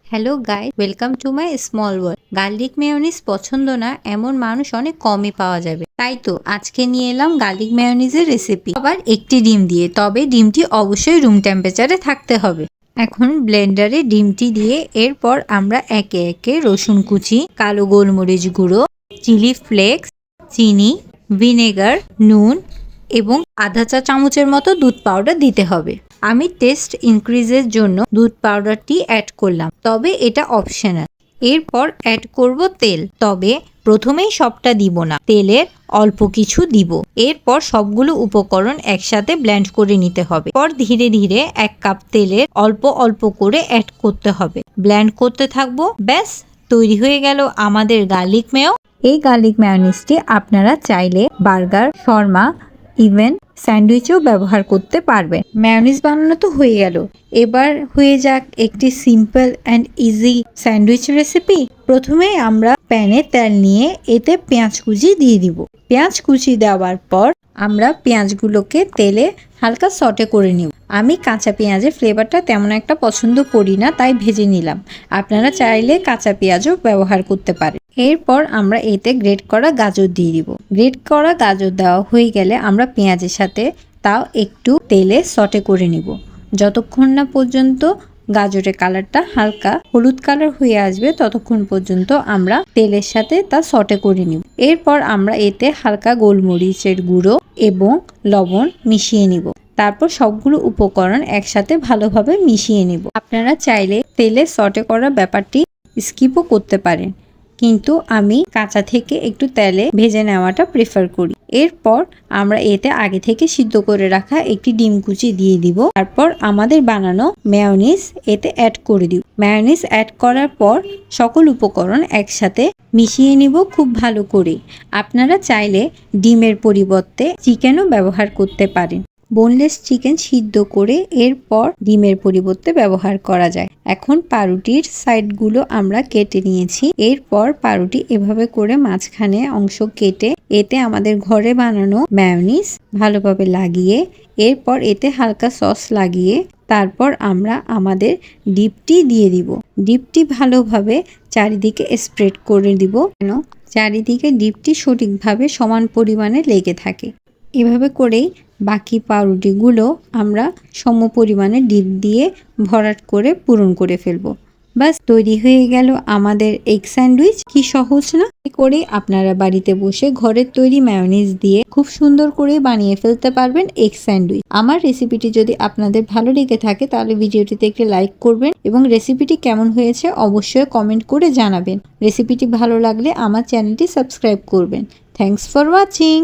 Hello guys, welcome to my small world. Garlic mayonnaise পছন্দ না এমন মানুষ অনেক কমই পাওয়া যাবে, তাই তো আজকে নিয়ে এলাম গার্লিক মেয়োনিজের রেসিপি। আবার একটি ডিম দিয়ে, তবে ডিমটি অবশ্যই রুম টেম্পারেচারে থাকতে হবে। এখন ব্লেন্ডারে ডিমটি দিয়ে এরপর আমরা একে একে রসুন কুচি, কালো গোলমরিচ গুঁড়ো, চিলি ফ্লেক্স, চিনি, ভিনেগার, নুন এবং আধা চা চামচের মতো দুধ পাউডার দিতে হবে। আমি টেস্ট ইনক্রিজের জন্য দুধ পাউডারটি অ্যাড করলাম, তবে এটা অপশনাল। এরপর অ্যাড করব তেল, তবে প্রথমেই সবটা দিব না, তেলের অল্প কিছু দিব। এরপর সবগুলো উপকরণ একসাথে ব্লেন্ড করে নিতে হবে। পর ধীরে ধীরে 1 কাপ তেলের অল্প অল্প করে অ্যাড করতে হবে, ব্লেন্ড করতে থাকবো। ব্যাস তৈরি হয়ে গেল আমাদের গার্লিক মেয়ো। এই গার্লিক মেয়োনিজটি আপনারা চাইলে বার্গার, শর্মা, ইভেন স্যান্ডউইচেও ব্যবহার করতে পারবেন। মেয়োনিজ বানানো তো হয়ে গেল, এবার হয়ে যাক একটি simple and easy sandwich recipe. প্রথমে আমরা প্যানে তেল নিয়ে এতে পেঁয়াজ কুচি দিয়ে দিব। পেঁয়াজ কুচি দেওয়ার পর আমরা পেঁয়াজগুলোকে তেলে হালকা সটে করে নিব। আমি কাঁচা পেঁয়াজের ফ্লেভারটা তেমন একটা পছন্দ করি না, তাই ভেজে নিলাম। আপনারা চাইলে কাঁচা পেঁয়াজও ব্যবহার করতে পারেন। এরপর আমরা এতে গ্রেট করা গাজর দিয়ে দিব। গ্রেট করা গাজর দেওয়া হয়ে গেলে আমরা পেঁয়াজের সাথে তাও একটু তেলে সটে করে নিব, যতক্ষণ না পর্যন্ত গাজরের কালারটা হালকা হলুদ কালার হয়ে আসবে, ততক্ষণ পর্যন্ত আমরা তেলের সাথে তা সটে করে নিব। এরপর আমরা এতে হালকা গোলমরিচের গুঁড়ো এবং লবণ মিশিয়ে নিব। তারপর সবগুলো উপকরণ একসাথে ভালোভাবে মিশিয়ে নিব। আপনারা চাইলে তেলে সটে করার ব্যাপারটি স্কিপও করতে পারেন, কিন্তু আমি কাঁচা থেকে একটু তেলে ভেজে নেওয়াটা প্রেফার করি। এরপর আমরা এতে আগে থেকে সিদ্ধ করে রাখা একটি ডিম কুচি দিয়ে দিব। তারপর আমাদের বানানো মেয়োনিজ এতে অ্যাড করে দিব। মেয়োনিজ অ্যাড করার পর সকল উপকরণ একসাথে মিশিয়ে নিব খুব ভালো করে। আপনারা চাইলে ডিমের পরিবর্তে চিকেনও ব্যবহার করতে পারেন। বোনলেস চিকেন সিদ্ধ করে এরপর ডিমের পরিবর্তে ব্যবহার করা যায়। এখন পাউরুটির সাইডগুলো আমরা কেটে নিয়েছি। এরপর পাউরুটি এভাবে করে মাঝখানে অংশ কেটে এতে আমাদের ঘরে বানানো মেয়োনিজ ভালোভাবে লাগিয়ে, এরপর এতে হালকা সস লাগিয়ে তারপর আমরা আমাদের ডিপটি দিয়ে দিব। ডিপটি ভালোভাবে চারিদিকে স্প্রেড করে দিব, যেন চারিদিকে ডিপটি সঠিকভাবে সমান পরিমাণে লেগে থাকে। এভাবে করেই বাকি পাউরুটিগুলো আমরা সম পরিমাণে ডিপ দিয়ে ভরাট করে পূরণ করে ফেলবো। বাস তৈরি হয়ে গেল আমাদের এগ স্যান্ডউইচ। কি সহজ না? করে আপনারা বাড়িতে বসে ঘরের তৈরি মেয়োনিজ দিয়ে খুব সুন্দর করে বানিয়ে ফেলতে পারবেন এগ স্যান্ডউইচ। আমার রেসিপিটি যদি আপনাদের ভালো লেগে থাকে তাহলে ভিডিওটিতে একটি লাইক করবেন এবং রেসিপিটি কেমন হয়েছে অবশ্যই কমেন্ট করে জানাবেন। রেসিপিটি ভালো লাগলে আমার চ্যানেলটি সাবস্ক্রাইব করবেন। Thanks for watching.